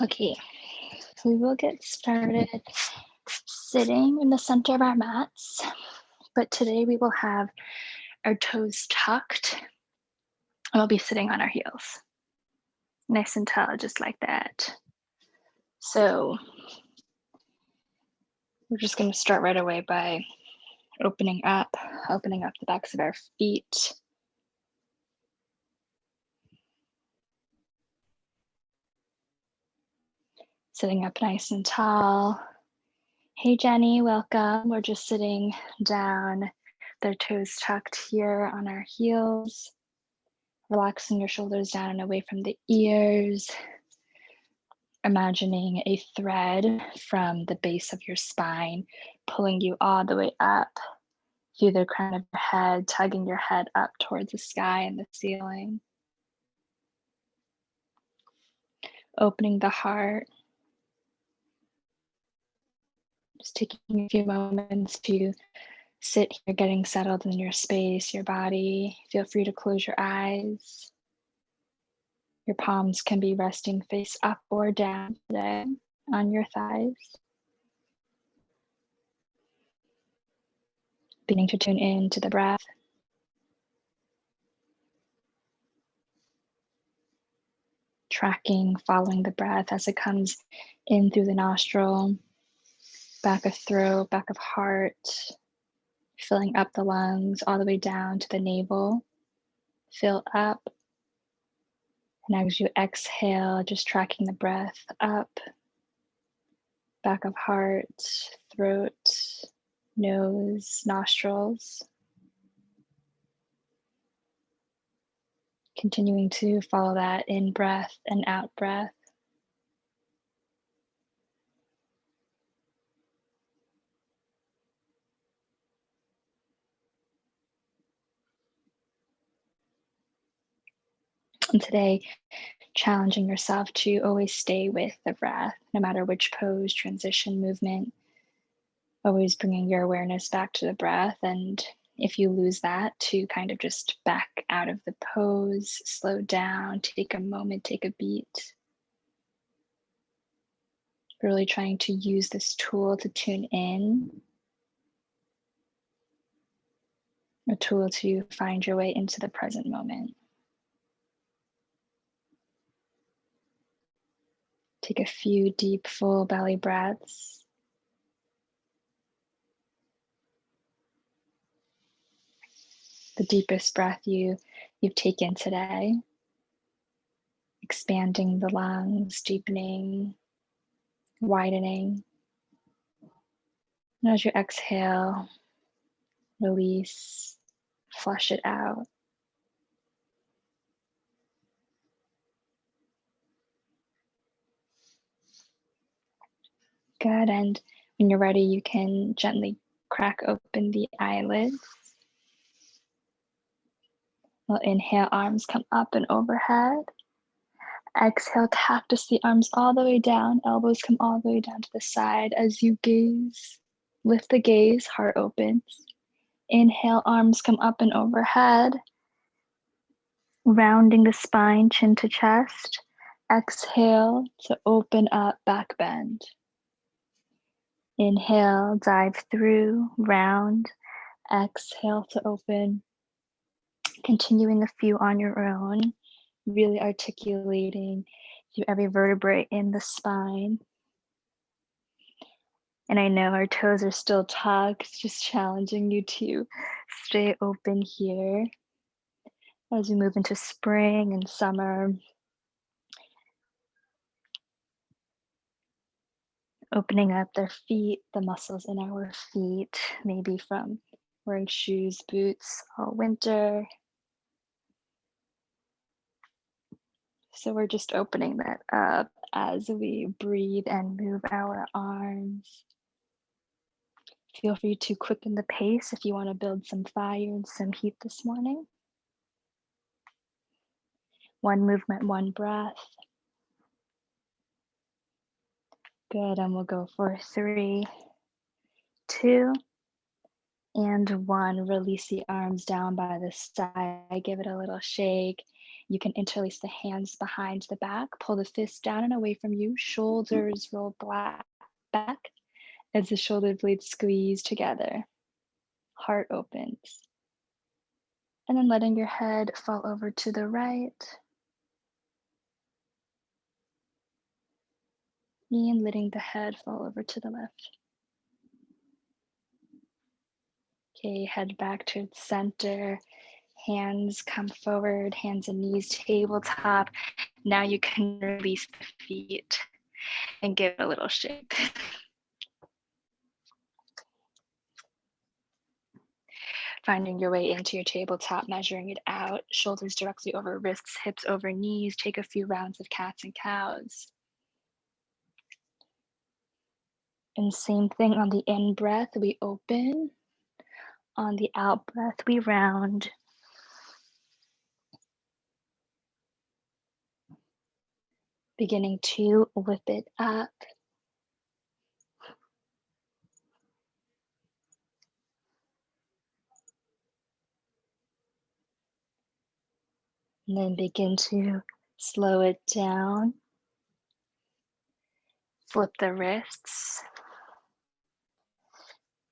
Okay, so we will get started sitting in the center of our mats, but today we will have our toes tucked and we'll be sitting on our heels. Nice and tall, just like that. So we're just going to start right away by opening up the backs of our feet. Sitting up nice and tall. Hey Jenny, welcome. We're just sitting down, their toes tucked here on our heels. Relaxing your shoulders down and away from the ears. Imagining a thread from the base of your spine, pulling you all the way up through the crown of your head, tugging your head up towards the sky and the ceiling. Opening the heart. Just taking a few moments to sit here, getting settled in your space, your body. Feel free to close your eyes. Your palms can be resting face up or down today on your thighs. Beginning to tune in to the breath. Tracking, following the breath as it comes in through the nostril, back of throat, back of heart, filling up the lungs all the way down to the navel. Fill up. And as you exhale, just tracking the breath up, back of heart, throat, nose, nostrils. Continuing to follow that in breath and out breath. And today, challenging yourself to always stay with the breath, no matter which pose, transition, movement, always bringing your awareness back to the breath. And if you lose that, to kind of just back out of the pose, slow down, take a moment, take a beat. Really trying to use this tool to tune in, a tool to find your way into the present moment. Take a few deep, full belly breaths. The deepest breath you've taken today. Expanding the lungs, deepening, widening. And as you exhale, release, flush it out. Good, and when you're ready, you can gently crack open the eyelids. We'll inhale, arms come up and overhead. Exhale, cactus the arms all the way down, elbows come all the way down to the side as you gaze. Lift the gaze, heart opens. Inhale, arms come up and overhead. Rounding the spine, chin to chest. Exhale to open up, back bend. Inhale, dive through, round. Exhale to open. Continuing a few on your own, really articulating through every vertebrae in the spine. And I know our toes are still tucked, just challenging you to stay open here as we move into spring and summer. Opening up their feet, the muscles in our feet, maybe from wearing shoes, boots all winter. So we're just opening that up as we breathe and move our arms. Feel free to quicken the pace if you want to build some fire and some heat this morning. One movement, one breath. Good, and we'll go for 3, 2, and 1. Release the arms down by the side. Give it a little shake. You can interlace the hands behind the back, pull the fists down and away from you, shoulders roll back as the shoulder blades squeeze together. Heart opens. And then letting your head fall over to the right. And letting the head fall over to the left. Okay, head back to its center. Hands come forward, hands and knees tabletop. Now you can release the feet and give it a little shake. Finding your way into your tabletop, measuring it out, shoulders directly over wrists, hips over knees. Take a few rounds of cats and cows. And same thing on the in breath, we open. On the out breath, we round. Beginning to lift it up. And then begin to slow it down. Flip the wrists.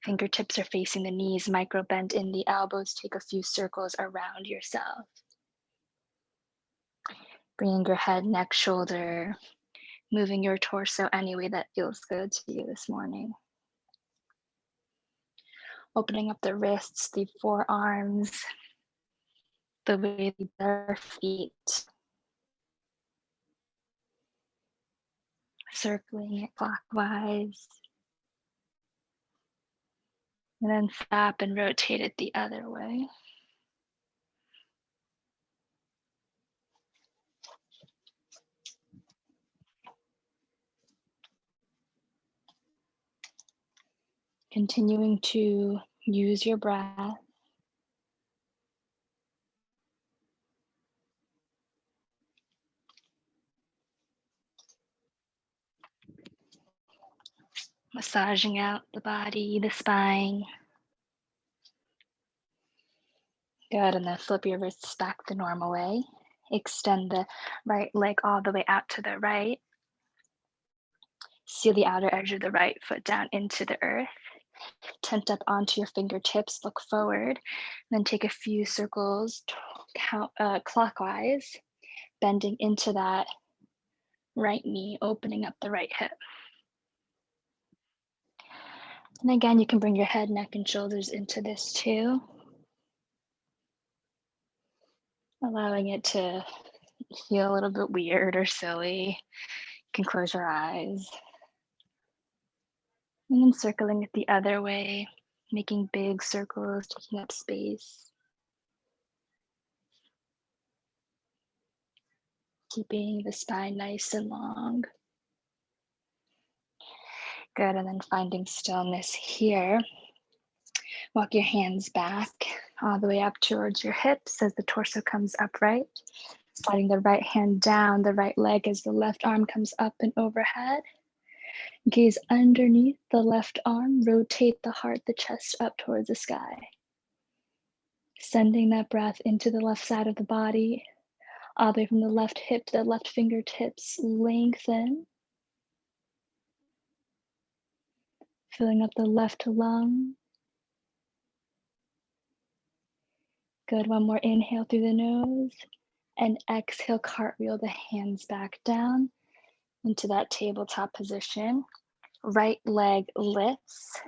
Fingertips are facing the knees, micro bend in the elbows. Take a few circles around yourself. Bringing your head, neck, shoulder, moving your torso any way that feels good to you this morning. Opening up the wrists, the forearms, the way their feet. Circling it clockwise. And then stop and rotate it the other way. Continuing to use your breath. Massaging out the body, the spine. Good, and then flip your wrists back the normal way. Extend the right leg all the way out to the right. Seal the outer edge of the right foot down into the earth. Tent up onto your fingertips, look forward, then take a few circles clockwise, bending into that right knee, opening up the right hip. And again, you can bring your head, neck, and shoulders into this too. Allowing it to feel a little bit weird or silly. You can close your eyes. And then circling it the other way, making big circles, taking up space. Keeping the spine nice and long. Good, and then finding stillness here. Walk your hands back all the way up towards your hips as the torso comes upright. Sliding the right hand down the right leg as the left arm comes up and overhead. Gaze underneath the left arm, rotate the heart, the chest up towards the sky. Sending that breath into the left side of the body, all the way from the left hip to the left fingertips, lengthen. Filling up the left lung. Good, one more inhale through the nose and exhale, cartwheel the hands back down into that tabletop position. Right leg lifts,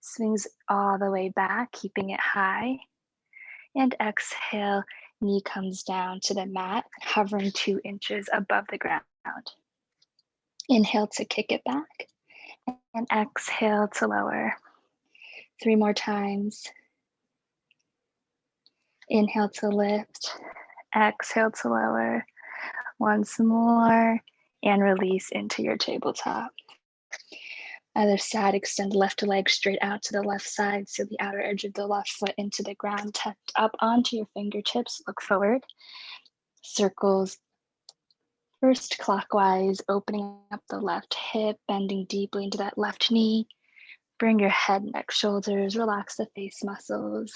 swings all the way back, keeping it high. And exhale, knee comes down to the mat, hovering 2 inches above the ground. Inhale to kick it back and exhale to lower. 3 more times. Inhale to lift, exhale to lower. Once more, and release into your tabletop. Other side, extend the left leg straight out to the left side, seal the outer edge of the left foot into the ground, tucked up onto your fingertips, look forward. Circles first clockwise, opening up the left hip, bending deeply into that left knee. Bring your head, neck, shoulders, relax the face muscles.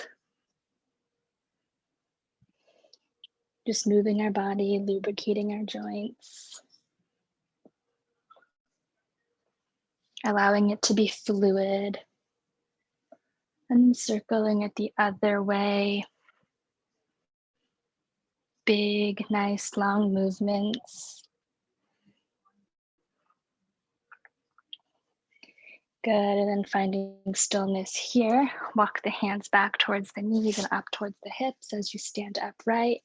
Just moving our body, lubricating our joints, allowing it to be fluid, and circling it the other way. Big, nice, long movements. Good, and then finding stillness here. Walk the hands back towards the knees and up towards the hips as you stand upright.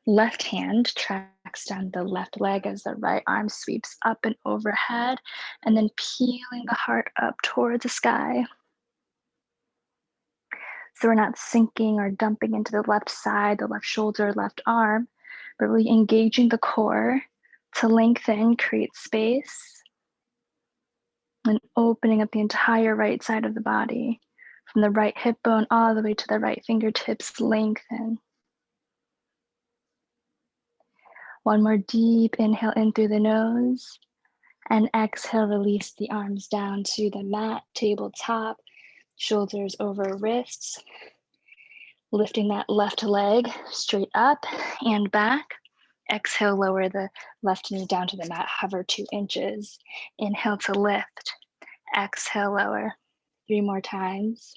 Left hand tracks down the left leg as the right arm sweeps up and overhead, and then peeling the heart up towards the sky. So we're not sinking or dumping into the left side, the left shoulder, left arm, but really engaging the core to lengthen, create space, and opening up the entire right side of the body. From the right hip bone all the way to the right fingertips, lengthen. One more deep inhale in through the nose, and exhale, release the arms down to the mat, tabletop, shoulders over wrists, lifting that left leg straight up and back. Exhale, lower the left knee down to the mat, hover 2 inches. Inhale to lift, exhale, lower. 3 more times.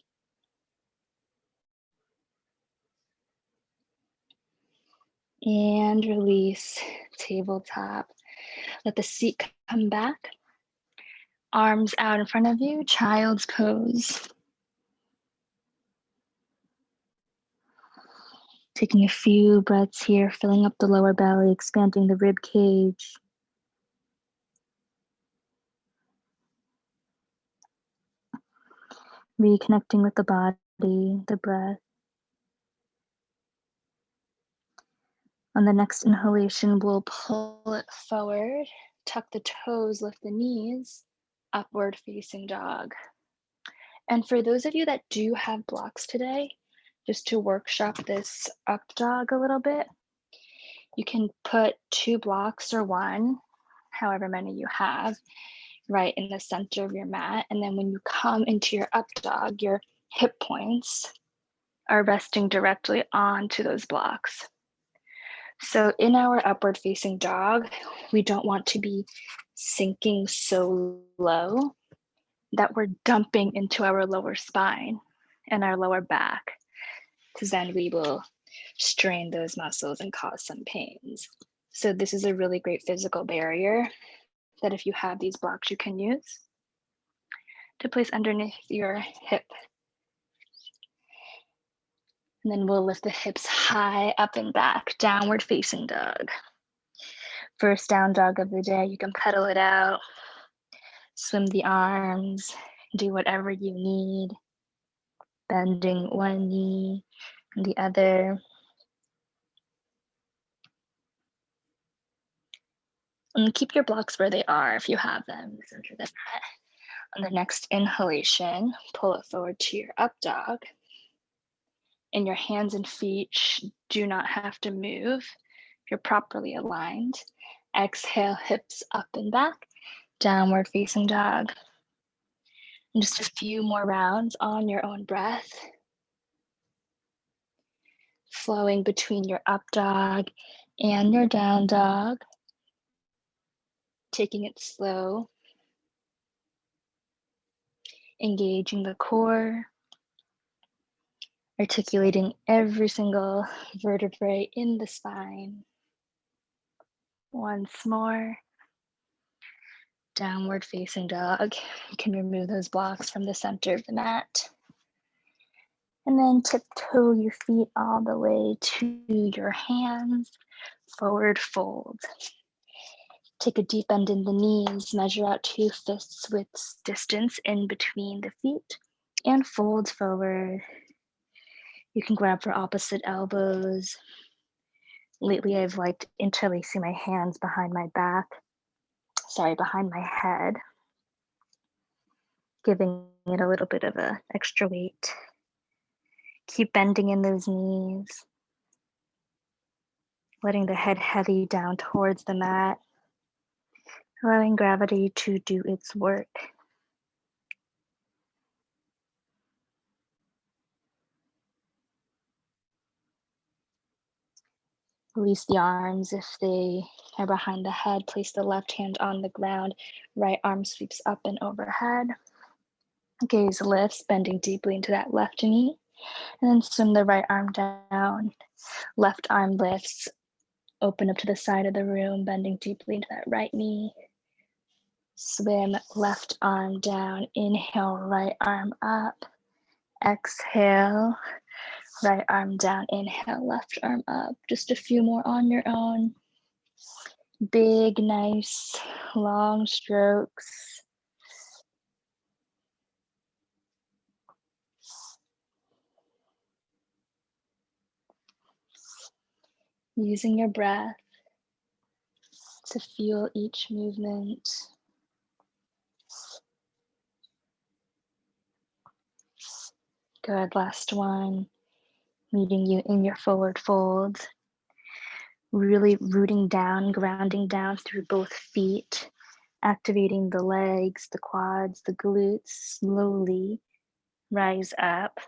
And release, tabletop. Let the seat come back. Arms out in front of you, child's pose. Taking a few breaths here, filling up the lower belly, expanding the rib cage. Reconnecting with the body, the breath. On the next inhalation, we'll pull it forward, tuck the toes, lift the knees, upward facing dog. And for those of you that do have blocks today, just to workshop this up dog a little bit, you can put 2 blocks or 1, however many you have, right in the center of your mat. And then when you come into your up dog, your hip points are resting directly onto those blocks. So in our upward facing dog, we don't want to be sinking so low that we're dumping into our lower spine and our lower back, because then we will strain those muscles and cause some pains. So this is a really great physical barrier that if you have these blocks, you can use to place underneath your hip. And then we'll lift the hips high up and back, downward facing dog. First down dog of the day, you can pedal it out, swim the arms, do whatever you need, bending one knee and the other. And keep your blocks where they are if you have them, center the mat. On the next inhalation, pull it forward to your up dog. And your hands and feet do not have to move if you're properly aligned. Exhale, hips up and back, downward facing dog. And just a few more rounds on your own breath. Flowing between your up dog and your down dog. Taking it slow. Engaging the core. Articulating every single vertebrae in the spine. Once more. Downward facing dog. You can remove those blocks from the center of the mat. And then tiptoe your feet all the way to your hands. Forward fold. Take a deep bend in the knees. Measure out 2 fists width distance in between the feet. And fold forward. You can grab for opposite elbows. Lately, I've liked interlacing my hands behind my head, giving it a little bit of an extra weight. Keep bending in those knees, letting the head heavy down towards the mat, allowing gravity to do its work. Release the arms if they are behind the head. Place the left hand on the ground. Right arm sweeps up and overhead. Gaze lifts, bending deeply into that left knee. And then swim the right arm down. Left arm lifts, open up to the side of the room, bending deeply into that right knee. Swim left arm down. Inhale, right arm up. Exhale, right arm down. Inhale, left arm up. Just a few more on your own. Big, nice, long strokes. Using your breath to feel each movement. Good, last one. Meeting you in your forward fold. Really rooting down, grounding down through both feet, activating the legs, the quads, the glutes. Slowly rise up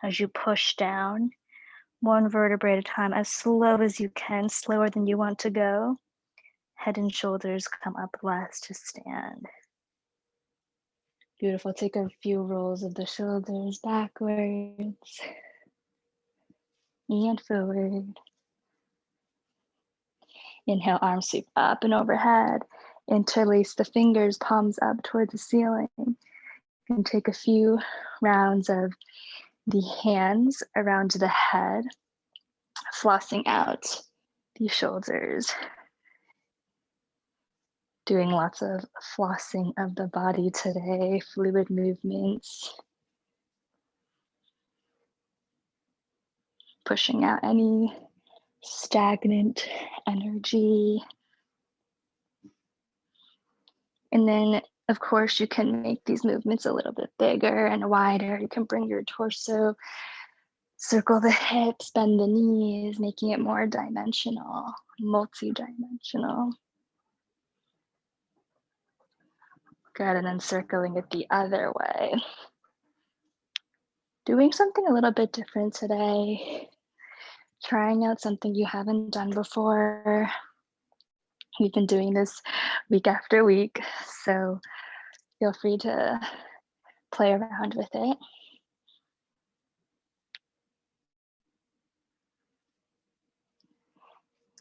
as you push down, one vertebrae at a time, as slow as you can, slower than you want to go. Head and shoulders come up less to stand. Beautiful. Take a few rolls of the shoulders backwards and forward. Inhale, arms sweep up and overhead. Interlace the fingers, palms up toward the ceiling. And take a few rounds of the hands around the head, flossing out the shoulders. Doing lots of flossing of the body today, fluid movements. Pushing out any stagnant energy. And then, of course, you can make these movements a little bit bigger and wider. You can bring your torso, circle the hips, bend the knees, making it more dimensional, multi-dimensional. Good, and then circling it the other way. Doing something a little bit different today. Trying out something you haven't done before. We've been doing this week after week, so feel free to play around with it.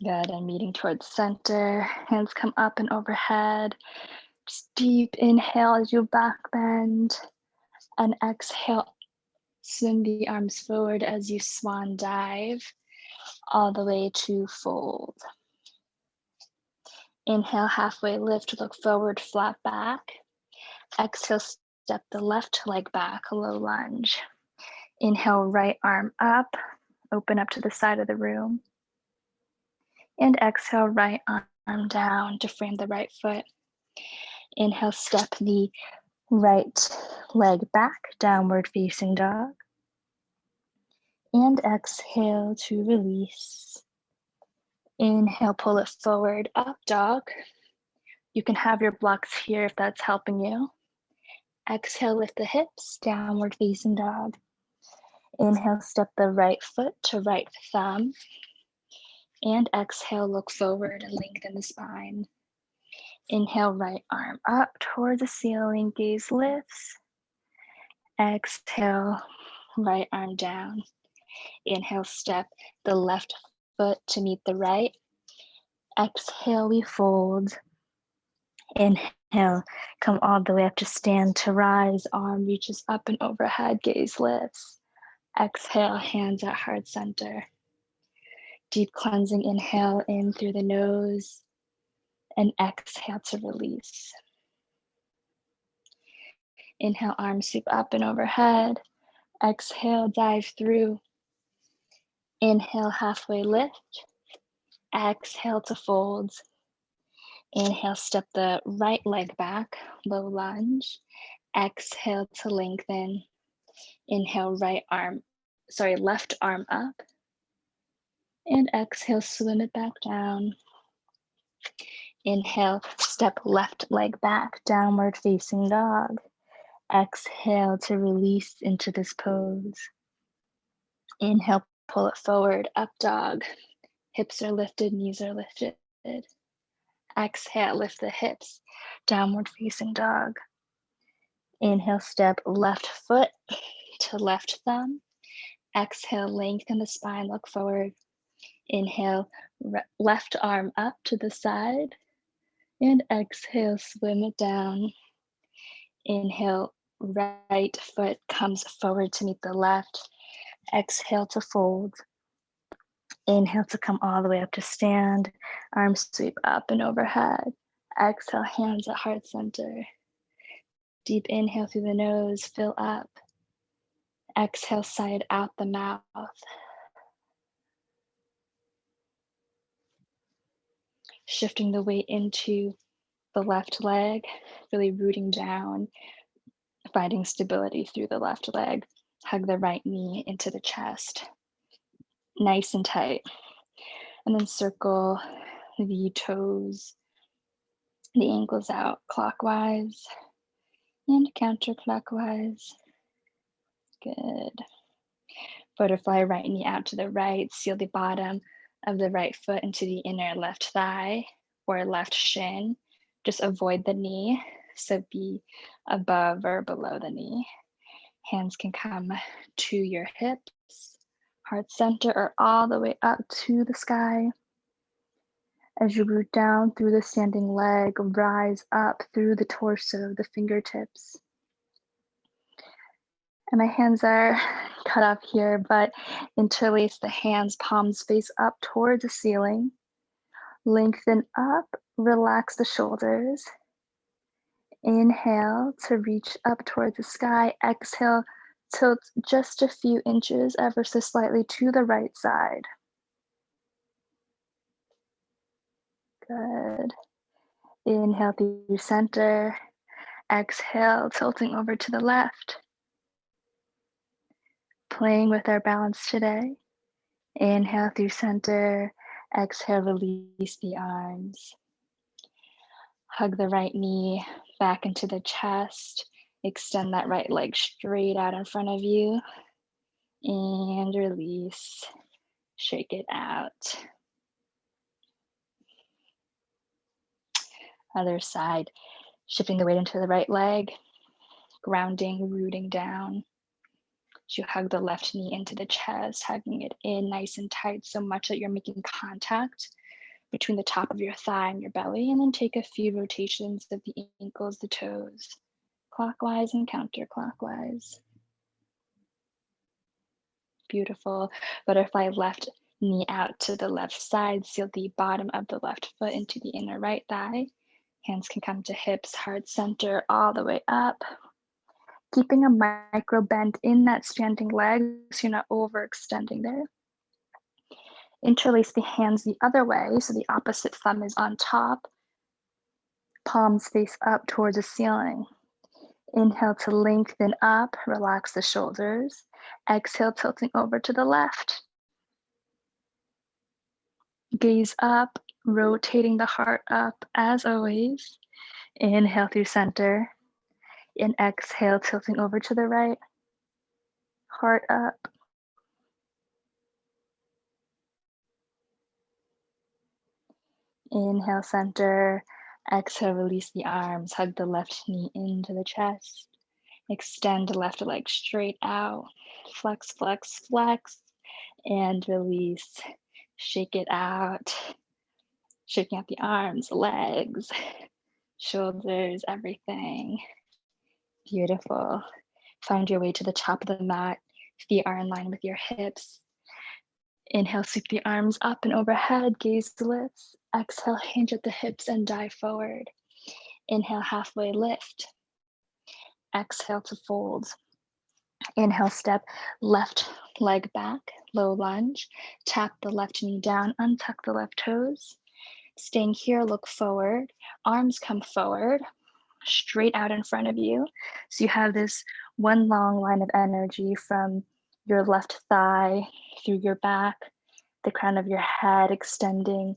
Good, and meeting towards center. Hands come up and overhead. Just deep inhale as you back bend, and exhale, swing the arms forward as you swan dive all the way to fold. Inhale, halfway lift, look forward, flat back. Exhale, step the left leg back, low lunge. Inhale, right arm up, open up to the side of the room. And exhale, right arm down to frame the right foot. Inhale, step the right leg back, downward facing dog. And exhale to release. Inhale, pull it forward, up dog. You can have your blocks here if that's helping you. Exhale, lift the hips, downward facing dog. Inhale, step the right foot to right thumb. And exhale, look forward and lengthen the spine. Inhale, right arm up toward the ceiling, gaze lifts. Exhale, right arm down. Inhale, step the left foot to meet the right. Exhale, we fold. Inhale, come all the way up to stand to rise. Arm reaches up and overhead, gaze lifts. Exhale, hands at heart center. Deep cleansing inhale in through the nose and exhale to release. Inhale, arms sweep up and overhead. Exhale, dive through. Inhale, halfway lift. Exhale to fold. Inhale, step the right leg back, low lunge. Exhale to lengthen. Inhale, left arm up. And exhale, swim it back down. Inhale, step left leg back, downward facing dog. Exhale to release into this pose. Inhale, pull it forward, up dog. Hips are lifted, knees are lifted. Exhale, lift the hips, downward facing dog. Inhale, step left foot to left thumb. Exhale, lengthen the spine, look forward. Inhale, left arm up to the side. And exhale, swim it down. Inhale, right foot comes forward to meet the left. Exhale to fold. Inhale to come all the way up to stand. Arms sweep up and overhead. Exhale, hands at heart center. Deep inhale through the nose, fill up. Exhale, side out the mouth. Shifting the weight into the left leg, really rooting down, finding stability through the left leg. Hug the right knee into the chest, nice and tight. And then circle the toes, the ankles out clockwise and counterclockwise. Good. Butterfly, right knee out to the right. Seal the bottom of the right foot into the inner left thigh or left shin. Just avoid the knee, so be above or below the knee. Hands can come to your hips, heart center, or all the way up to the sky. As you root down through the standing leg, rise up through the torso, the fingertips. And my hands are cut off here, but interlace the hands, palms face up toward the ceiling. Lengthen up, relax the shoulders. Inhale to reach up toward the sky. Exhale, tilt just a few inches, ever so slightly to the right side. Good. Inhale through center. Exhale, tilting over to the left. Playing with our balance today. Inhale through center. Exhale, release the arms. Hug the right knee back into the chest. Extend that right leg straight out in front of you. And release. Shake it out. Other side. Shifting the weight into the right leg. Grounding, rooting down. As you hug the left knee into the chest, hugging it in nice and tight, so much that you're making contact between the top of your thigh and your belly, and then take a few rotations of the ankles, the toes, clockwise and counterclockwise. Beautiful. Butterfly, left knee out to the left side, seal the bottom of the left foot into the inner right thigh. Hands can come to hips, heart center, all the way up. Keeping a micro bend in that standing leg so you're not overextending there. Interlace the hands the other way, so the opposite thumb is on top. Palms face up towards the ceiling. Inhale to lengthen up, relax the shoulders. Exhale, tilting over to the left. Gaze up, rotating the heart up as always. Inhale through center. And exhale, tilting over to the right. Heart up. Inhale, center. Exhale, release the arms. Hug the left knee into the chest. Extend the left leg straight out. Flex, flex, flex. And release. Shake it out. Shaking out the arms, legs, shoulders, everything. Beautiful. Find your way to the top of the mat. Feet are in line with your hips. Inhale, sweep the arms up and overhead, gaze lifts. Exhale, hinge at the hips and dive forward. Inhale, halfway lift. Exhale to fold. Inhale, step left leg back, low lunge. Tap the left knee down, untuck the left toes. Staying here, look forward. Arms come forward, straight out in front of you. So you have this one long line of energy from your left thigh through your back, the crown of your head extending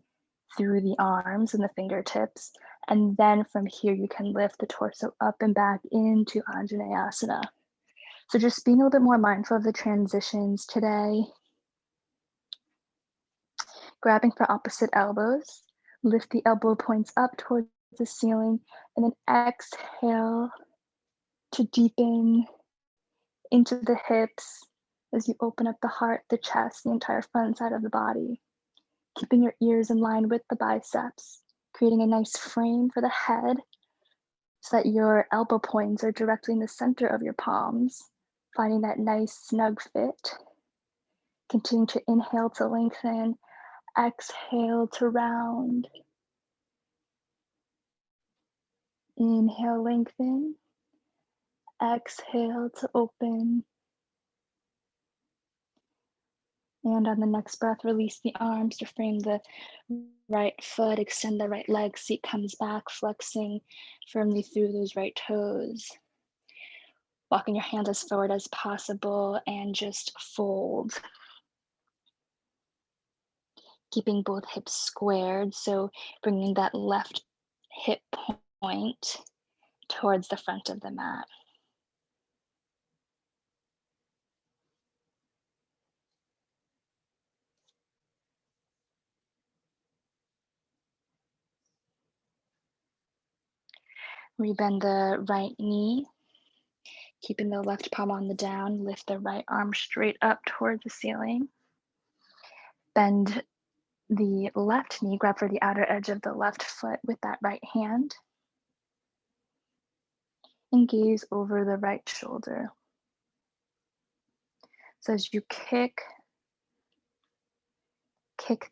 through the arms and the fingertips. And then from here, you can lift the torso up and back into Anjaneyasana. So just being a little bit more mindful of the transitions today. Grabbing for opposite elbows, lift the elbow points up towards the ceiling, and then exhale to deepen into the hips as you open up the heart, the chest, the entire front side of the body. Keeping your ears in line with the biceps, creating a nice frame for the head so that your elbow points are directly in the center of your palms, finding that nice snug fit. Continue to inhale to lengthen, exhale to round. Inhale, lengthen. Exhale to open. And on the next breath, release the arms to frame the right foot, extend the right leg, seat comes back, flexing firmly through those right toes. Walking your hands as forward as possible and just fold. Keeping both hips squared, so bringing that left hip point towards the front of the mat. Rebend the right knee, keeping the left palm on the down, lift the right arm straight up towards the ceiling. Bend the left knee, grab for the outer edge of the left foot with that right hand. And gaze over the right shoulder. So as you kick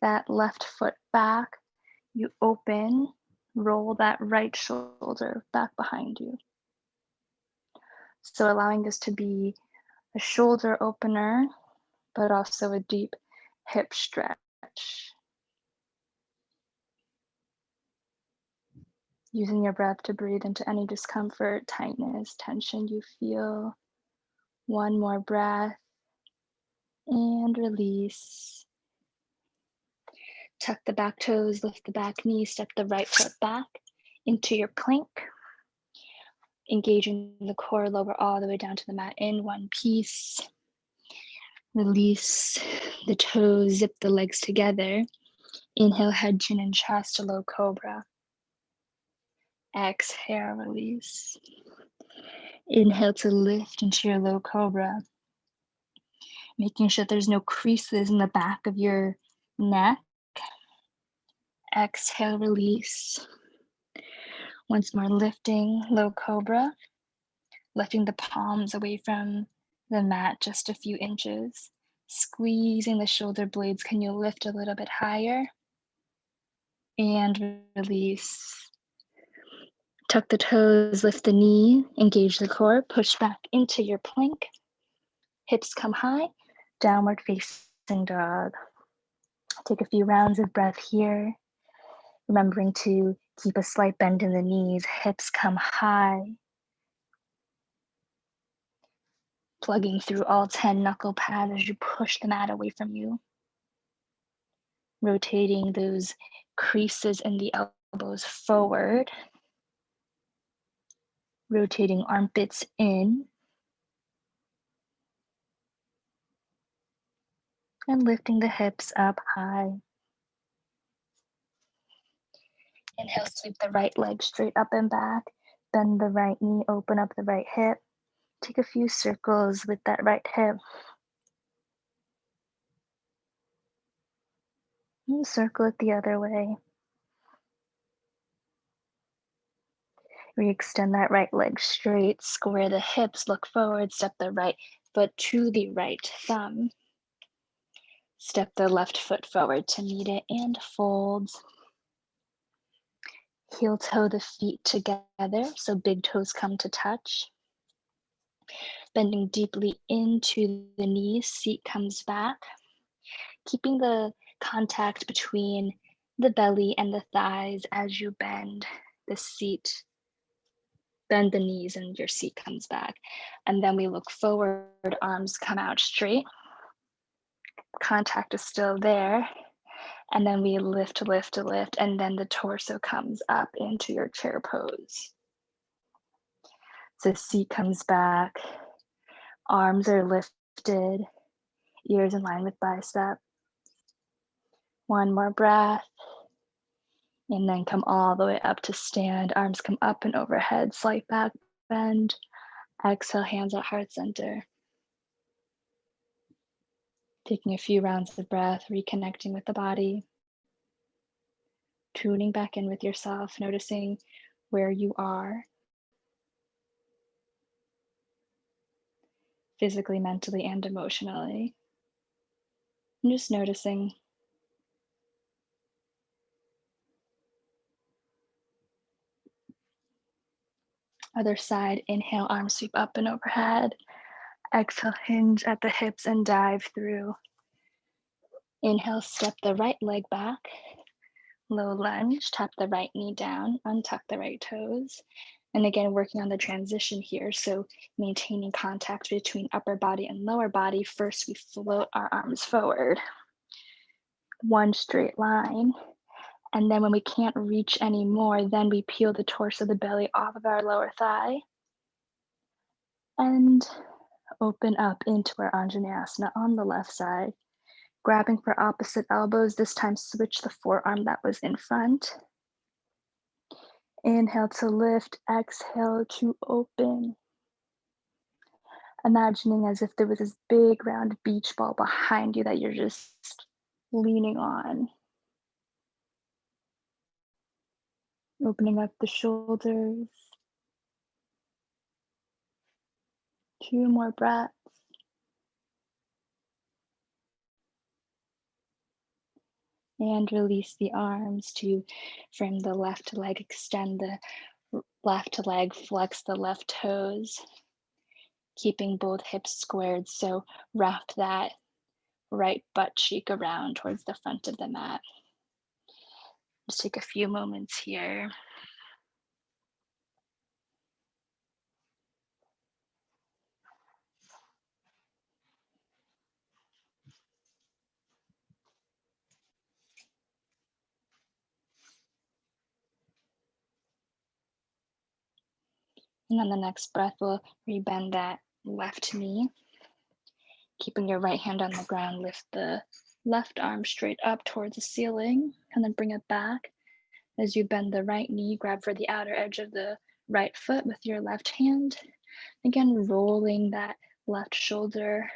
that left foot back, you open, roll that right shoulder back behind you. So allowing this to be a shoulder opener, but also a deep hip stretch. Using your breath to breathe into any discomfort, tightness, tension you feel. One more breath and release. Tuck the back toes, lift the back knee, step the right foot back into your plank. Engaging the core, lower all the way down to the mat in one piece. Release the toes, zip the legs together. Inhale, head, chin, and chest to low cobra. Exhale, release. Inhale to lift into your low cobra. Making sure there's no creases in the back of your neck. Exhale, release. Once more, lifting, low cobra. Lifting the palms away from the mat just a few inches. Squeezing the shoulder blades. Can you lift a little bit higher? And release. Tuck the toes, lift the knee, engage the core, push back into your plank. Hips come high, downward facing dog. Take a few rounds of breath here. Remembering to keep a slight bend in the knees, hips come high. Plugging through all 10 knuckle pads as you push the mat away from you. Rotating those creases in the elbows forward. Rotating armpits in. And lifting the hips up high. Inhale, sweep the right leg straight up and back. Bend the right knee, open up the right hip. Take a few circles with that right hip. And circle it the other way. Re-extend that right leg straight, square the hips, look forward, step the right foot to the right thumb. Step the left foot forward to meet it and fold. Heel toe the feet together, so big toes come to touch. Bending deeply into the knees, seat comes back. Keeping the contact between the belly and the thighs as you bend the seat. Bend the knees and your seat comes back. And then we look forward, arms come out straight. Contact is still there. And then we lift, and then the torso comes up into your chair pose. So seat comes back, arms are lifted, ears in line with bicep. One more breath. And then come all the way up to stand. Arms come up and overhead, slight back bend. Exhale, hands at heart center. Taking a few rounds of breath, reconnecting with the body. Tuning back in with yourself, noticing where you are. Physically, mentally, and emotionally. And just noticing. Other side, inhale, arms sweep up and overhead. Exhale, hinge at the hips and dive through. Inhale, step the right leg back. Low lunge, tap the right knee down, untuck the right toes. And again, working on the transition here. So maintaining contact between upper body and lower body. First, we float our arms forward. One straight line. And then when we can't reach anymore, then we peel the torso, the belly off of our lower thigh. And open up into our Anjaneyasana on the left side. Grabbing for opposite elbows, this time switch the forearm that was in front. Inhale to lift, exhale to open. Imagining as if there was this big round beach ball behind you that you're just leaning on. Opening up the shoulders. 2 more breaths. And release the arms to frame the left leg, extend the left leg, flex the left toes, keeping both hips squared. So wrap that right butt cheek around towards the front of the mat. Just take a few moments here. And on the next breath, we'll rebend that left knee. Keeping your right hand on the ground, lift the left arm straight up towards the ceiling, and then bring it back. As you bend the right knee, grab for the outer edge of the right foot with your left hand. Again, rolling that left shoulder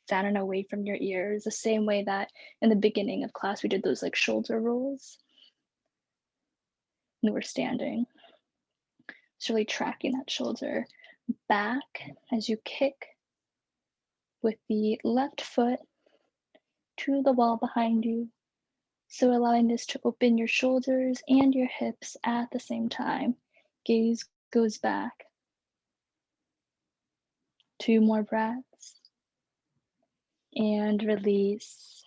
down and away from your ears, the same way that in the beginning of class we did those like shoulder rolls when we were standing. It's really tracking that shoulder back as you kick with the left foot to the wall behind you. So allowing this to open your shoulders and your hips at the same time. Gaze goes back. 2 more breaths. And release.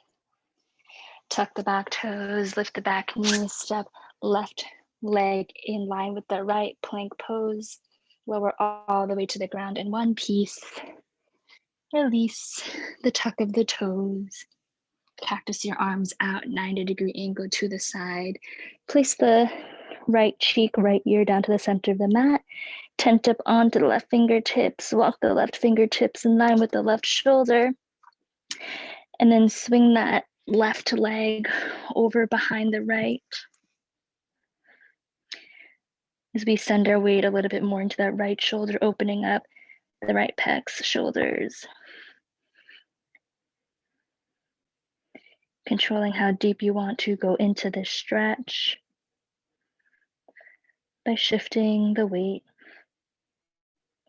Tuck the back toes, lift the back knee, step left leg in line with the right, plank pose. Lower all the way to the ground in one piece. Release the tuck of the toes. Cactus your arms out, 90-degree angle to the side. Place the right cheek, right ear down to the center of the mat. Tent up onto the left fingertips. Walk the left fingertips in line with the left shoulder. And then swing that left leg over behind the right. As we send our weight a little bit more into that right shoulder, opening up the right pecs, shoulders. Controlling how deep you want to go into this stretch by shifting the weight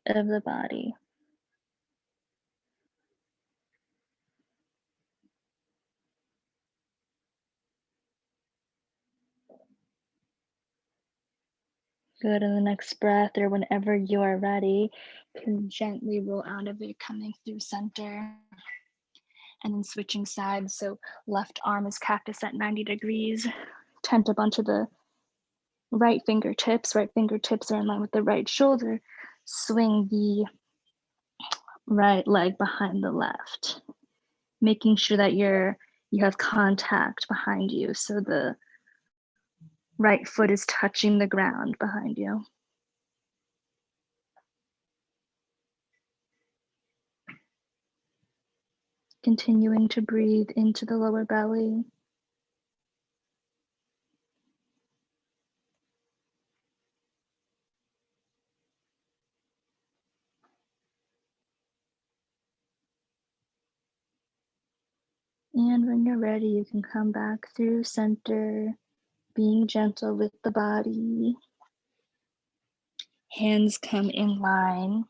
of the body. Good. On the next breath, or whenever you are ready, you can gently roll out of it, coming through center. And then switching sides. So left arm is cactus at 90 degrees. Tent up onto the right fingertips. Right fingertips are in line with the right shoulder. Swing the right leg behind the left, making sure that you have contact behind you. So the right foot is touching the ground behind you. Continuing to breathe into the lower belly. And when you're ready, you can come back through center, being gentle with the body. Hands come in line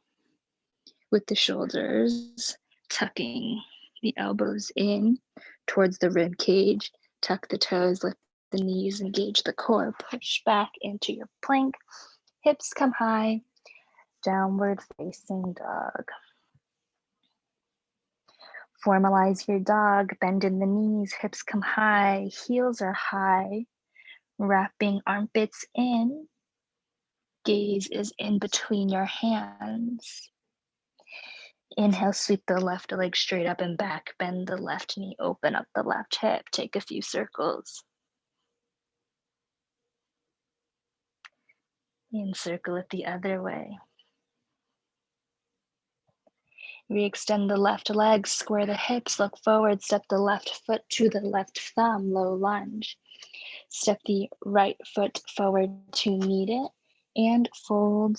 with the shoulders, tucking the elbows in towards the rib cage. Tuck the toes, lift the knees, engage the core, push back into your plank. Hips come high, downward facing dog. Formalize your dog, bend in the knees, hips come high, heels are high, wrapping armpits in. Gaze is in between your hands. Inhale, sweep the left leg straight up and back, bend the left knee, open up the left hip, take a few circles. And circle it the other way. Re-extend the left leg, square the hips, look forward, step the left foot to the left thumb, low lunge. Step the right foot forward to meet it and fold.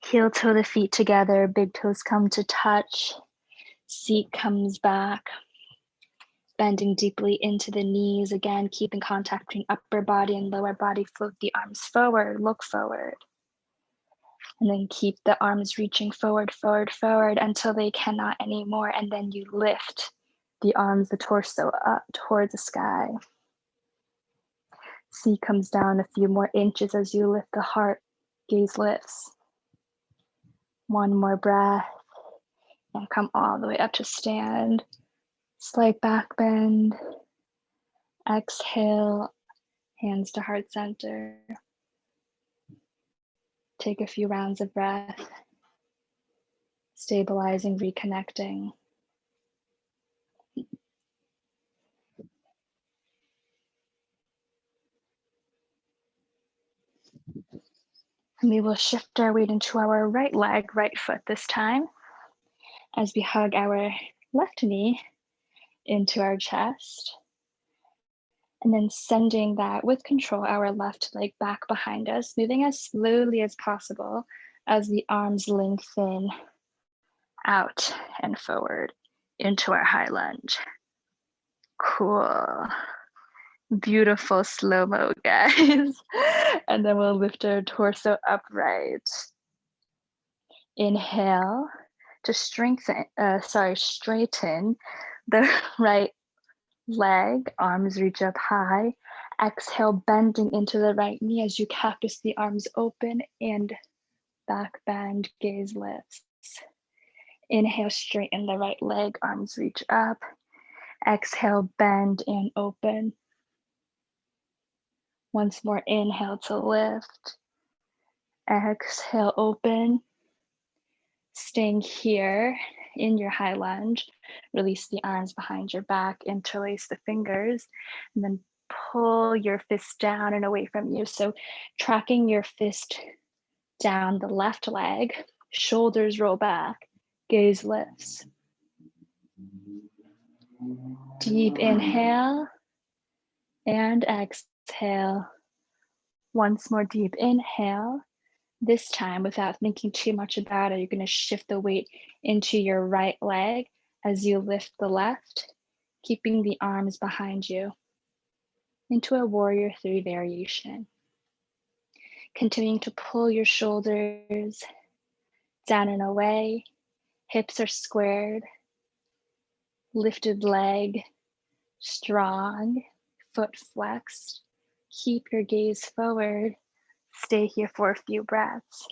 Heel toe the feet together, big toes come to touch. Seat comes back. Bending deeply into the knees, again, keeping contact between upper body and lower body. Float the arms forward, look forward. And then keep the arms reaching forward, forward, forward until they cannot anymore. And then you lift the arms, the torso up towards the sky. C comes down a few more inches as you lift the heart. Gaze lifts. One more breath. And come all the way up to stand. Slight back bend. Exhale, hands to heart center. Take a few rounds of breath. Stabilizing, reconnecting. And we will shift our weight into our right leg, right foot this time, as we hug our left knee into our chest. And then sending that with control, our left leg back behind us, moving as slowly as possible as the arms lengthen out and forward into our high lunge. Cool. Beautiful slow-mo, guys. And then we'll lift our torso upright. Inhale to straighten the right leg, arms reach up high. Exhale, bending into the right knee as you cactus the arms open and back bend, gaze lifts. Inhale, straighten the right leg, arms reach up. Exhale, bend and open. Once more, inhale to lift. Exhale, open. Staying here in your high lunge, release the arms behind your back, interlace the fingers, and then pull your fist down and away from you. So tracking your fist down the left leg, shoulders roll back, gaze lifts. Deep inhale and exhale. Once more deep inhale. This time, without thinking too much about it, you're going to shift the weight into your right leg as you lift the left, keeping the arms behind you into a warrior 3 variation. Continuing to pull your shoulders down and away. Hips are squared. Lifted leg, strong, foot flexed. Keep your gaze forward. Stay here for a few breaths.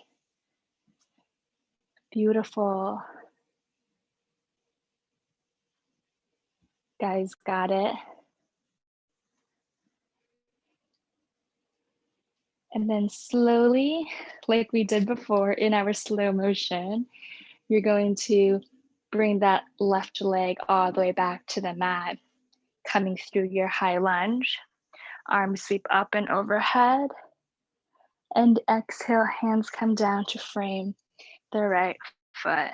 Beautiful. Guys, got it. And then slowly, like we did before in our slow motion, you're going to bring that left leg all the way back to the mat, coming through your high lunge. Arms sweep up and overhead. And exhale, hands come down to frame the right foot.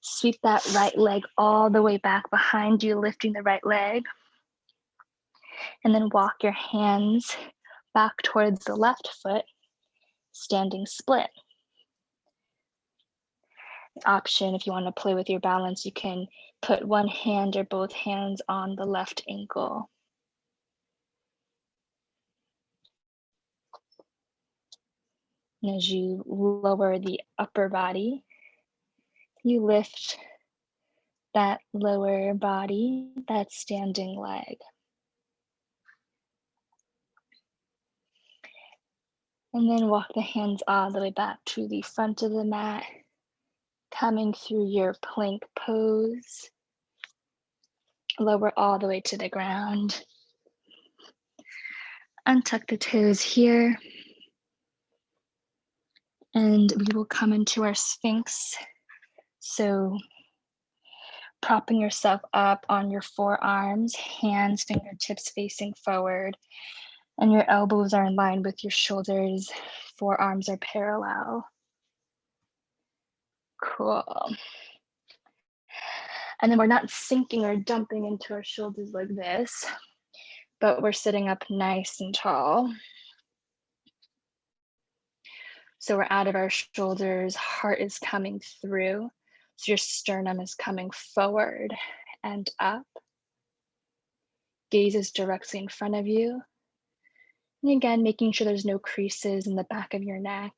Sweep that right leg all the way back behind you, lifting the right leg. And then walk your hands back towards the left foot, standing split. Option, if you want to play with your balance, you can put one hand or both hands on the left ankle. And as you lower the upper body, you lift that lower body, that standing leg. And then walk the hands all the way back to the front of the mat, coming through your plank pose. Lower all the way to the ground. Untuck the toes here. And we will come into our Sphinx. So propping yourself up on your forearms, hands, fingertips facing forward, and your elbows are in line with your shoulders. Forearms are parallel. Cool. And then we're not sinking or dumping into our shoulders like this, but we're sitting up nice and tall. So we're out of our shoulders, heart is coming through. So your sternum is coming forward and up. Gaze is directly in front of you. And again, making sure there's no creases in the back of your neck.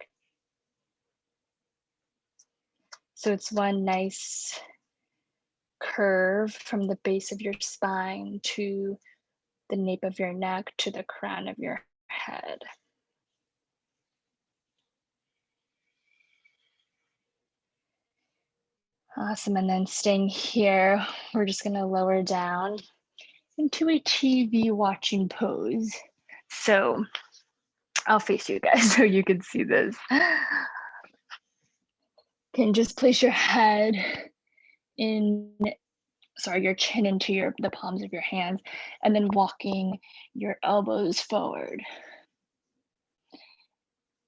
So it's one nice curve from the base of your spine to the nape of your neck to the crown of your head. Awesome, and then staying here, we're just gonna lower down into a TV watching pose. So I'll face you guys so you can see this. Can just place your head your chin into the palms of your hands, and then walking your elbows forward.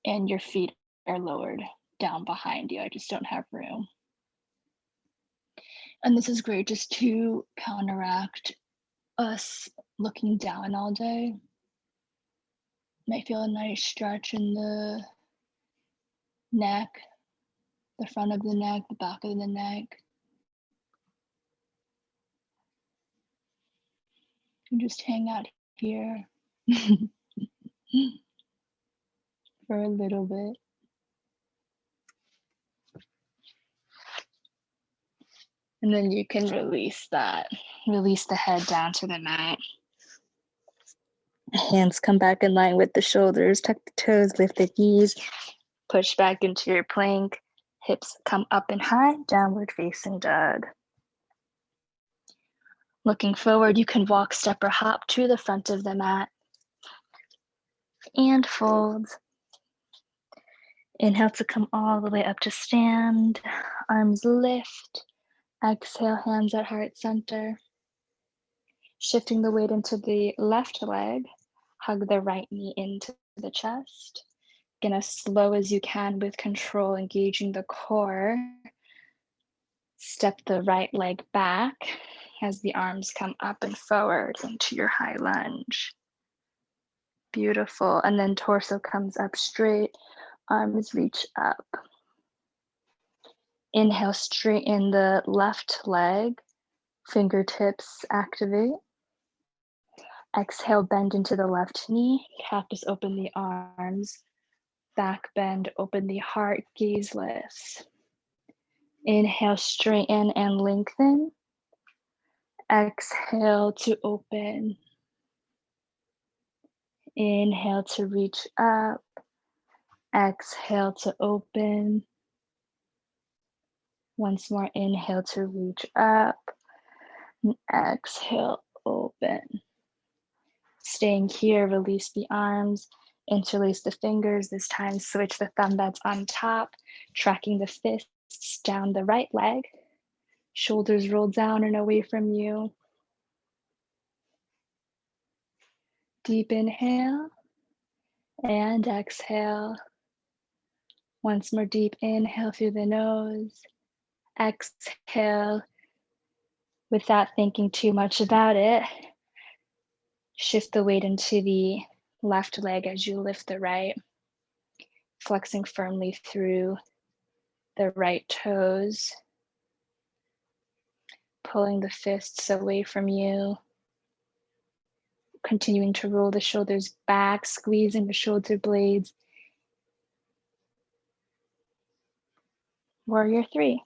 And your feet are lowered down behind you. I just don't have room. And this is great just to counteract us looking down all day. Might feel a nice stretch in the neck, the front of the neck, the back of the neck. And just hang out here for a little bit. And then you can release the head down to the mat. Hands come back in line with the shoulders, tuck the toes, lift the knees, push back into your plank, hips come up and high, downward facing dog. Looking forward, you can walk, step, or hop to the front of the mat and fold. Inhale to come all the way up to stand, arms lift. Exhale, hands at heart center. Shifting the weight into the left leg, hug the right knee into the chest. Again, as slow as you can with control, engaging the core. Step the right leg back as the arms come up and forward into your high lunge. Beautiful. And then torso comes up straight, arms reach up. Inhale, straighten the left leg, fingertips activate. Exhale, bend into the left knee, cactus open the arms, back bend, open the heart, gaze lifts. Inhale, straighten and lengthen. Exhale to open. Inhale to reach up. Exhale to open. Once more, inhale to reach up. And exhale, open. Staying here, release the arms, interlace the fingers. This time, switch the thumb that's on top, tracking the fists down the right leg. Shoulders roll down and away from you. Deep inhale and exhale. Once more, deep inhale through the nose. Exhale without thinking too much about it. Shift the weight into the left leg as you lift the right, flexing firmly through the right toes. pulling the fists away from you, continuing to roll the shoulders back, squeezing the shoulder blades. Warrior 3.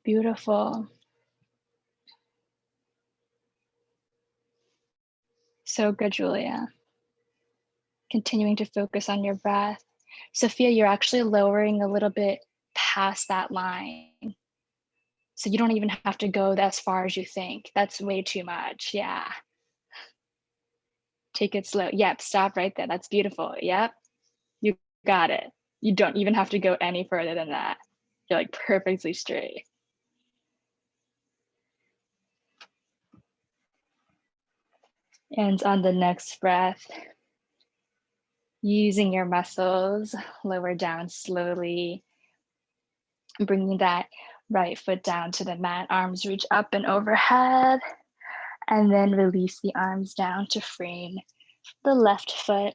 Beautiful. So good, Julia. Continuing to focus on your breath. Sophia, you're actually lowering a little bit past that line. So you don't even have to go as far as you think. That's way too much. Yeah. Take it slow. Yep, stop right there. That's beautiful. Yep, you got it. You don't even have to go any further than that. You're like perfectly straight. And on the next breath, using your muscles, lower down slowly, bringing that right foot down to the mat, arms reach up and overhead, and then release the arms down to frame the left foot.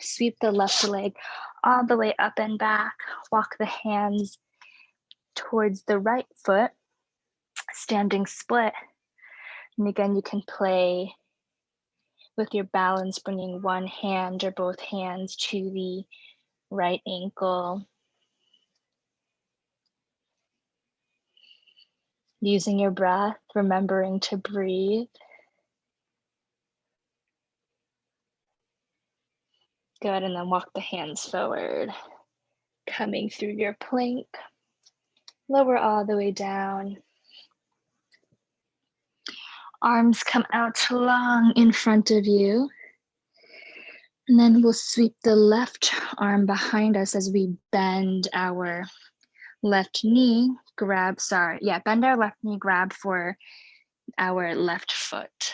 Sweep the left leg all the way up and back. Walk the hands towards the right foot, standing split. And again, you can play with your balance, bringing one hand or both hands to the right ankle. Using your breath, remembering to breathe. Good, and then walk the hands forward. Coming through your plank. Lower all the way down. Arms come out long in front of you. And then we'll sweep the left arm behind us as we bend our left knee, bend our left knee, grab for our left foot.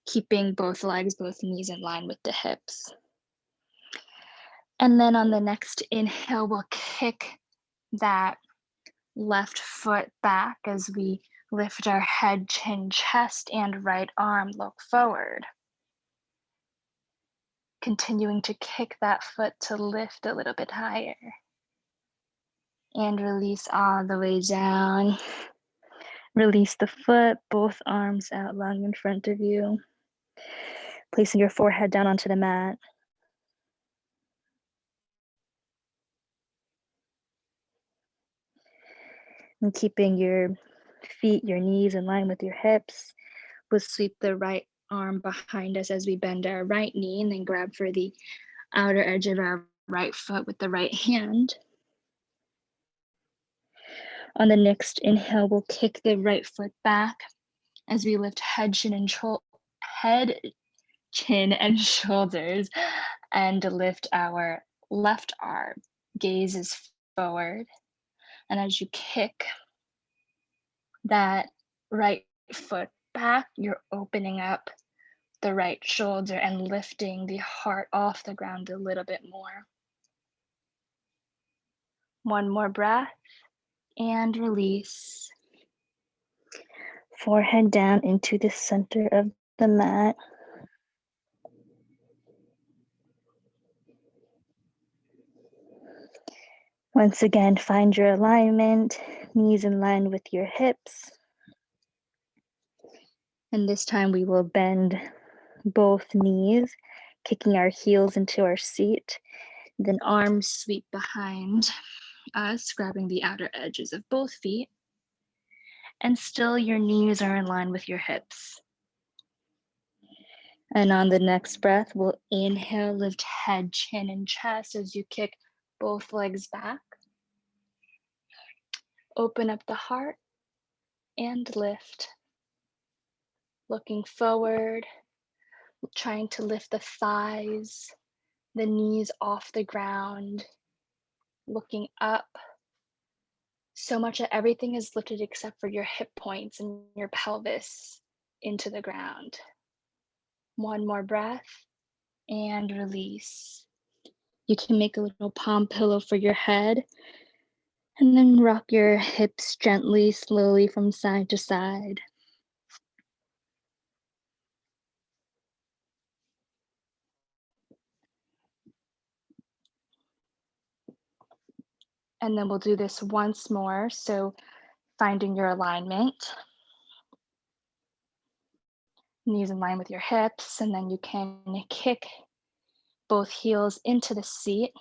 Keeping both legs, both knees in line with the hips. And then on the next inhale, we'll kick that left foot back as we lift our head, chin, chest, and right arm, look forward. Continuing to kick that foot to lift a little bit higher. And release all the way down. Release the foot, both arms out long in front of you. Placing your forehead down onto the mat. And keeping your feet, your knees in line with your hips. We'll sweep the right arm behind us as we bend our right knee and then grab for the outer edge of our right foot with the right hand. On the next inhale, we'll kick the right foot back as we lift head, chin, and shoulders, and lift our left arm. Gaze is forward. And as you kick that right foot back, you're opening up the right shoulder and lifting the heart off the ground a little bit more. One more breath and release. Forehead down into the center of the mat. Once again, find your alignment, knees in line with your hips. And this time we will bend both knees, kicking our heels into our seat. Then arms sweep behind us, grabbing the outer edges of both feet. And still your knees are in line with your hips. And on the next breath, we'll inhale, lift head, chin, and chest as you kick both legs back. Open up the heart and lift. Looking forward, trying to lift the thighs, the knees off the ground, looking up. So much that everything is lifted except for your hip points and your pelvis into the ground. One more breath and release. You can make a little palm pillow for your head and then rock your hips gently, slowly from side to side. And then we'll do this once more. So finding your alignment, knees in line with your hips, and then you can kick both heels into the seat,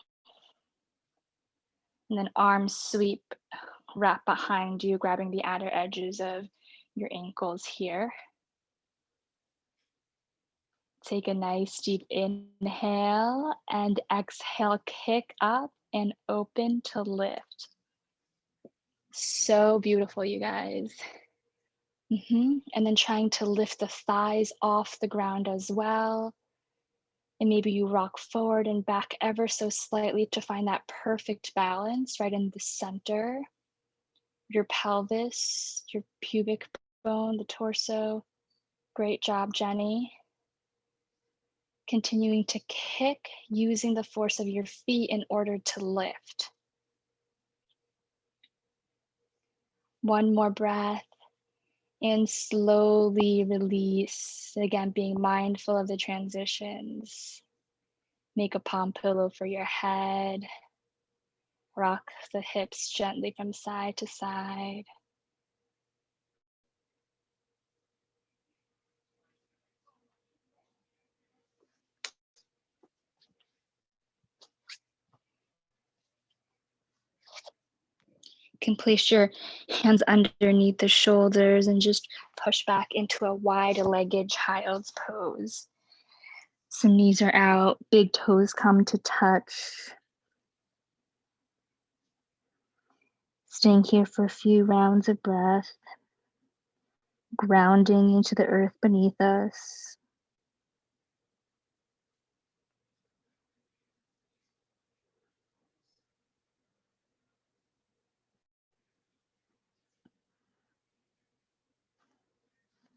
and then arms sweep, wrap behind you, grabbing the outer edges of your ankles here. Take a nice deep inhale and exhale, kick up and open to lift. So beautiful, you guys. And then trying to lift the thighs off the ground as well. And maybe you rock forward and back ever so slightly to find that perfect balance right in the center. Your pelvis, your pubic bone, the torso. Great job, Jenny. Continuing to kick using the force of your feet in order to lift. One more breath. And slowly release. Again, being mindful of the transitions. Make a palm pillow for your head. Rock the hips gently from side to side. You can place your hands underneath the shoulders and just push back into a wide-legged child's pose. So knees are out, big toes come to touch. Staying here for a few rounds of breath, grounding into the earth beneath us.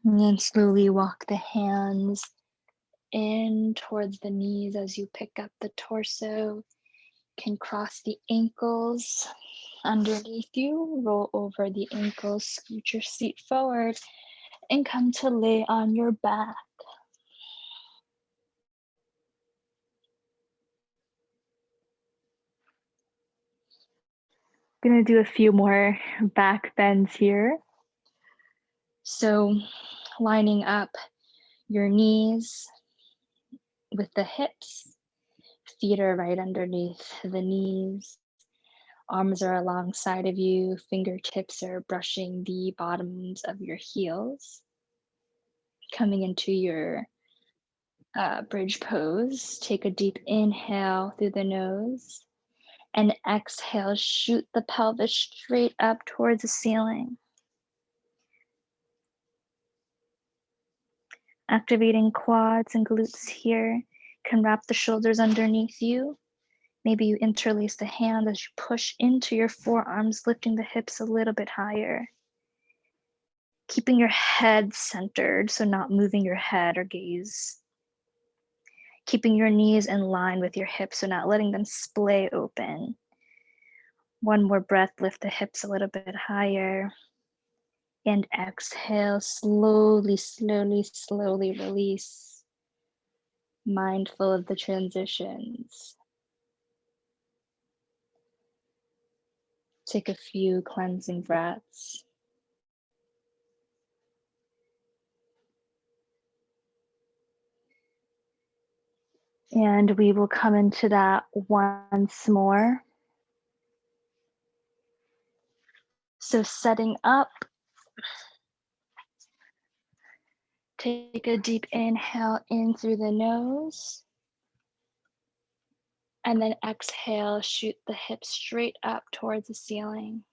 And then slowly walk the hands in towards the knees as you pick up the torso. Can cross the ankles underneath you, roll over the ankles, scoot your seat forward, and come to lay on your back. Gonna do a few more back bends here. So lining up your knees with the hips, feet are right underneath the knees. Arms are alongside of you, fingertips are brushing the bottoms of your heels. Coming into your bridge pose, take a deep inhale through the nose and exhale, shoot the pelvis straight up towards the ceiling. Activating quads and glutes here. Can wrap the shoulders underneath you. Maybe you interlace the hands as you push into your forearms, lifting the hips a little bit higher. Keeping your head centered, so not moving your head or gaze. Keeping your knees in line with your hips, so not letting them splay open. One more breath, lift the hips a little bit higher. And exhale, slowly, slowly, slowly release. Mindful of the transitions. Take a few cleansing breaths. And we will come into that once more. So setting up, take a deep inhale in through the nose. And then exhale, shoot the hips straight up towards the ceiling.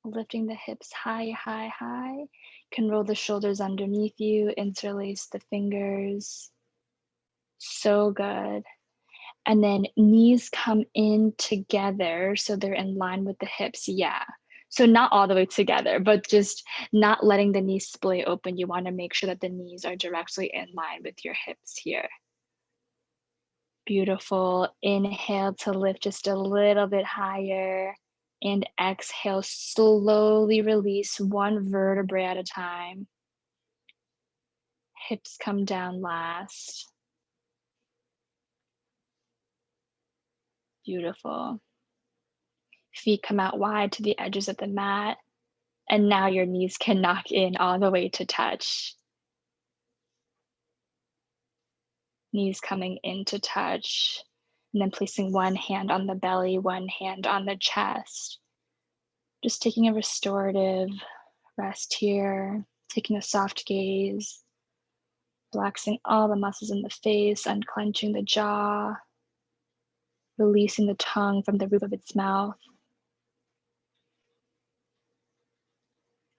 Lifting the hips high, high, high. Can roll the shoulders underneath you, interlace the fingers. So good. And then knees come in together so they're in line with the hips. Yeah. So not all the way together, but just not letting the knees splay open. You want to make sure that the knees are directly in line with your hips here. Beautiful. Inhale to lift just a little bit higher. And exhale, slowly release one vertebrae at a time. Hips come down last. Beautiful. Feet come out wide to the edges of the mat, and now your knees can knock in all the way to touch. Knees coming into touch, and then placing one hand on the belly, one hand on the chest. Just taking a restorative rest here, taking a soft gaze, relaxing all the muscles in the face, unclenching the jaw, releasing the tongue from the roof of its mouth.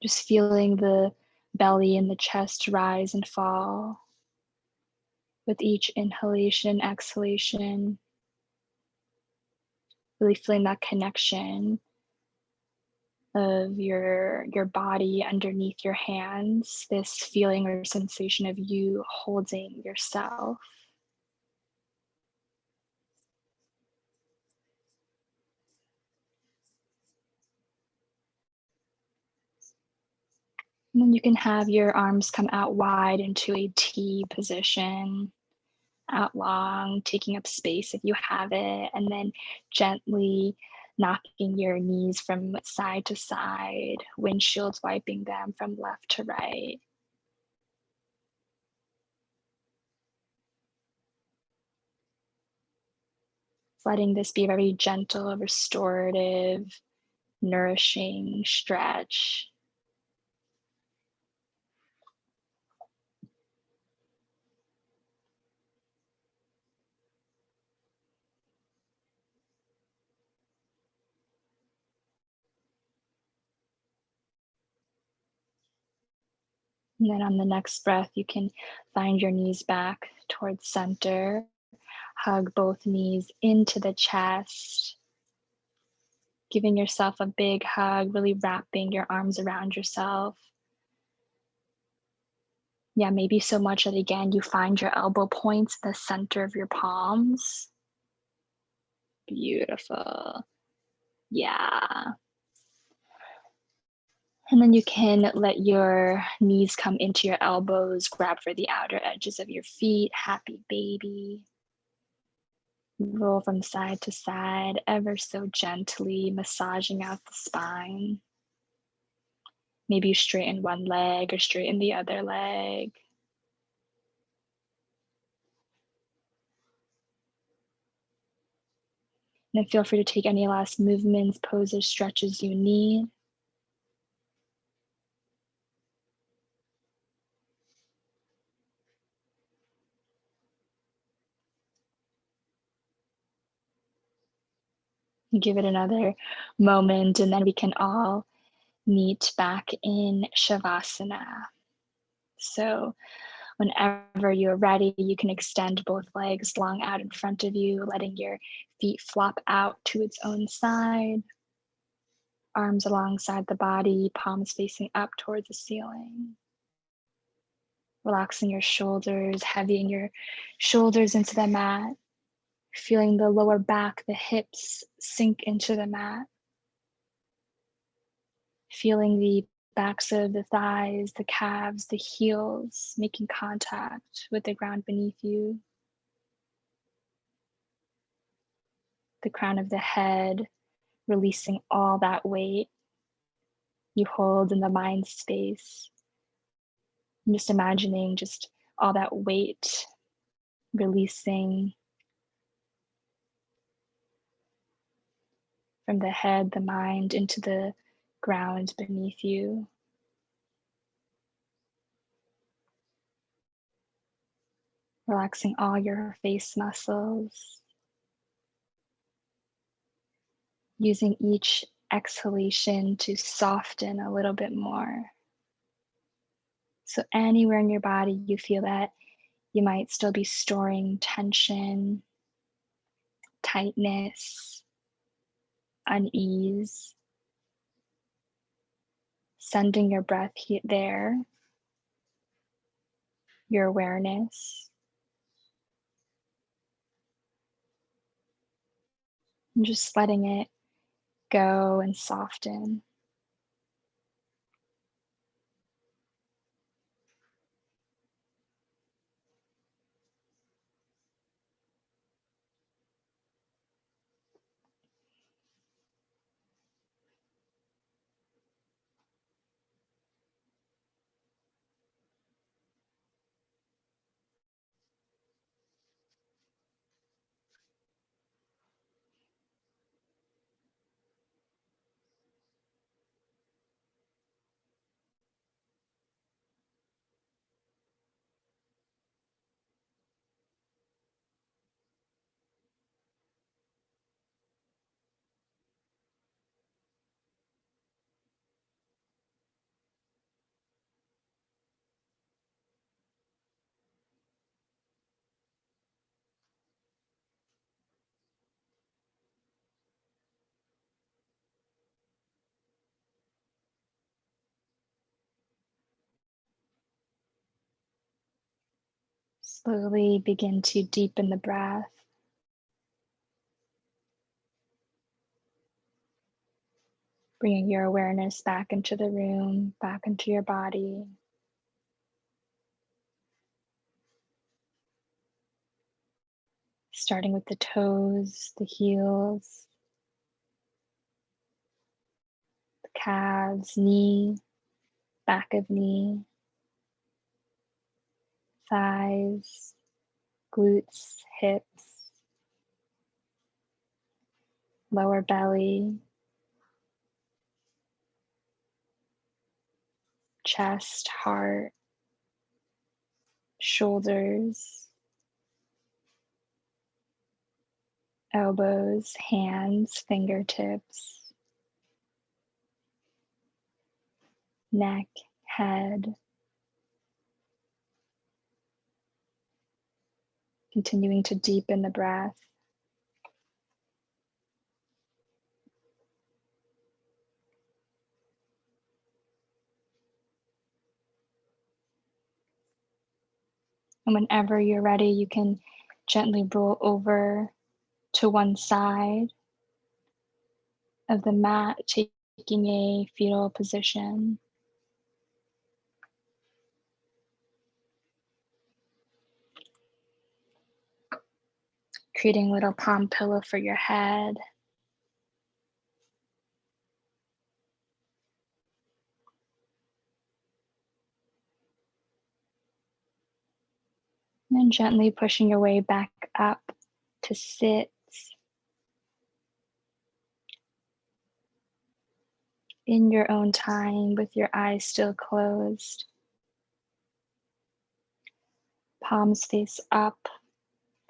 Just feeling the belly and the chest rise and fall with each inhalation, exhalation, really feeling that connection of your body underneath your hands, this feeling or sensation of you holding yourself. And then you can have your arms come out wide into a T position, out long, taking up space if you have it, and then gently knocking your knees from side to side, windshield wiping them from left to right. Letting this be a very gentle, restorative, nourishing stretch. And then on the next breath, you can find your knees back towards center. Hug both knees into the chest, giving yourself a big hug, really wrapping your arms around yourself. Yeah, maybe so much that again, you find your elbow points in the center of your palms. Beautiful. Yeah. And then you can let your knees come into your elbows, grab for the outer edges of your feet, happy baby. Roll from side to side, ever so gently massaging out the spine. Maybe you straighten one leg or straighten the other leg. And then feel free to take any last movements, poses, stretches you need. Give it another moment, and then we can all meet back in Shavasana. So whenever you're ready, you can extend both legs long out in front of you, letting your feet flop out to its own side. Arms alongside the body, palms facing up towards the ceiling. Relaxing your shoulders, heavying your shoulders into the mat. Feeling the lower back, the hips sink into the mat. Feeling the backs of the thighs, the calves, the heels making contact with the ground beneath you. The crown of the head, releasing all that weight you hold in the mind space. And just imagining just all that weight releasing from the head, the mind, into the ground beneath you. Relaxing all your face muscles. Using each exhalation to soften a little bit more. So anywhere in your body you feel that you might still be storing tension, tightness, unease, sending your breath there, your awareness, and just letting it go and soften. Slowly begin to deepen the breath. Bringing your awareness back into the room, back into your body. Starting with the toes, the heels, the calves, knee, back of knee, thighs, glutes, hips, lower belly, chest, heart, shoulders, elbows, hands, fingertips, neck, head. Continuing to deepen the breath. And whenever you're ready, you can gently roll over to one side of the mat, taking a fetal position. Creating a little palm pillow for your head. And then gently pushing your way back up to sit in your own time with your eyes still closed. Palms face up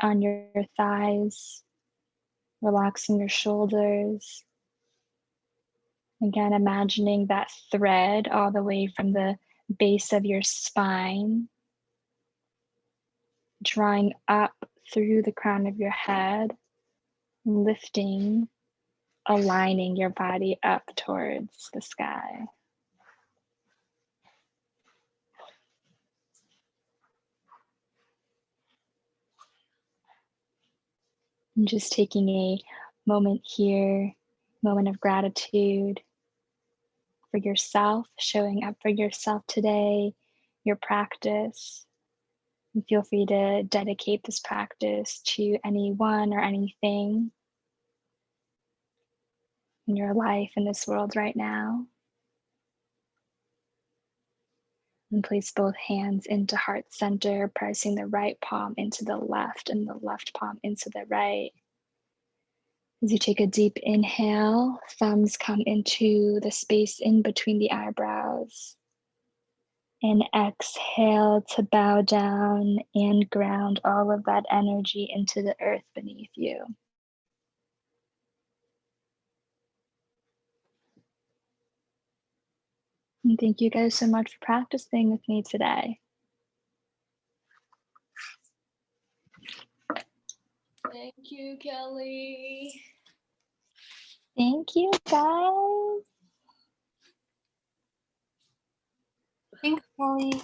on your thighs, relaxing your shoulders. Again, imagining that thread all the way from the base of your spine, drawing up through the crown of your head, lifting, aligning your body up towards the sky. And just taking a moment here, moment of gratitude for yourself, showing up for yourself today, your practice. And feel free to dedicate this practice to anyone or anything in your life, in this world right now. And place both hands into heart center, pressing the right palm into the left and the left palm into the right. As you take a deep inhale, thumbs come into the space in between the eyebrows. And exhale to bow down and ground all of that energy into the earth beneath you. And thank you guys so much for practicing with me today. Thank you, Kelly. Thank you, guys. Thanks, Kelly.